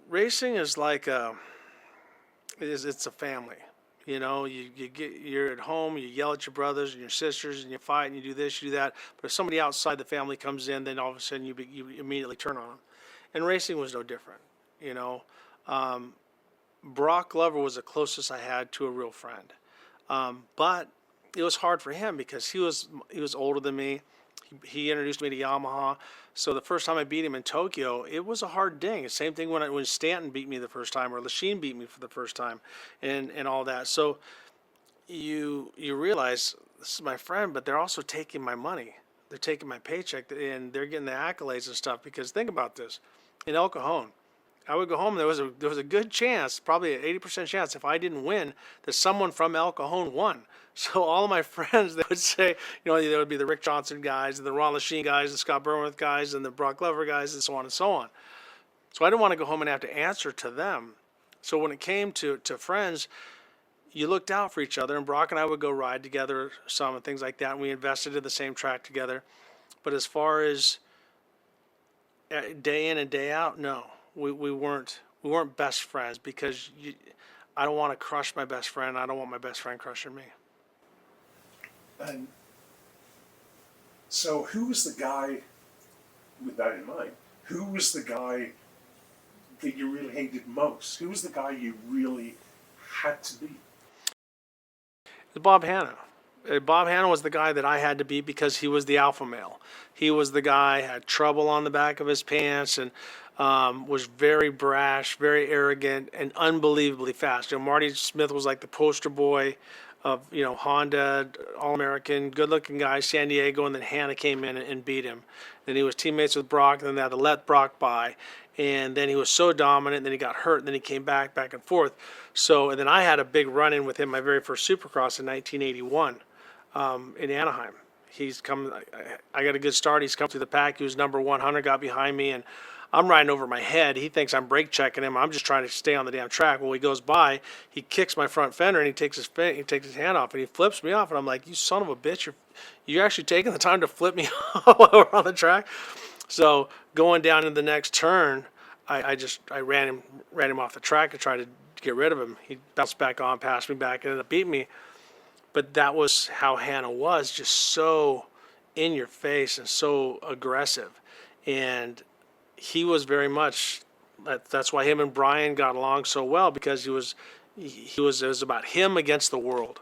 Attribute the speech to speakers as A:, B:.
A: Racing is like it's a family. You're at home, you yell at your brothers and your sisters, and you fight and you do this, you do that. But if somebody outside the family comes in, then all of a sudden you immediately turn on them. And racing was no different. You know, um, Brock Glover was the closest I had to a real friend. But it was hard for him because he was older than me. He introduced me to Yamaha. So the first time I beat him in Tokyo, it was a hard ding. Same thing when Stanton beat me the first time, or Lachine beat me for the first time, and all that. So you realize this is my friend, but they're also taking my money. They're taking my paycheck, and they're getting the accolades and stuff. Because think about this, in El Cajon, I would go home. There was a good chance, probably an 80% chance, if I didn't win, that someone from El Cajon won. So all of my friends, they would say, there would be the Rick Johnson guys, and the Ron Lachine guys, the Scott Burnworth guys, and the Brock Glover guys, and so on and so on. So I didn't want to go home and have to answer to them. So when it came to friends, you looked out for each other, and Brock and I would go ride together some and things like that, and we invested in the same track together. But as far as day in and day out, no, we weren't best friends because I don't want to crush my best friend. I don't want my best friend crushing me.
B: And so, who was the guy, with that in mind, who was the guy that you really hated most? Who was the guy you really had to beat?
A: Bob Hanna. Bob Hanna was the guy that I had to beat because he was the alpha male. He was the guy had trouble on the back of his pants and was very brash, very arrogant, and unbelievably fast. Marty Smith was like the poster boy of Honda, All-American, good-looking guy, San Diego, and then Hanna came in and beat him. Then he was teammates with Brock, and then they had to let Brock by. And then he was so dominant, and then he got hurt, and then he came back and forth. So, and then I had a big run-in with him my very first Supercross in 1981 in Anaheim. He's come. I got a good start. He's come through the pack. He was number 100, got behind me, and I'm riding over my head. He thinks I'm brake checking him. I'm just trying to stay on the damn track. Well, he goes by, he kicks my front fender, and he takes his hand off, and he flips me off. And I'm like, "You son of a bitch! You're actually taking the time to flip me off while we're on the track." So going down into the next turn, I ran him off the track and tried to get rid of him. He bounced back on, passed me back, and ended up beating me. But that was how Hanna was, just so in your face and so aggressive. And he was very much, that's why him and Brian got along so well, because it was about him against the world.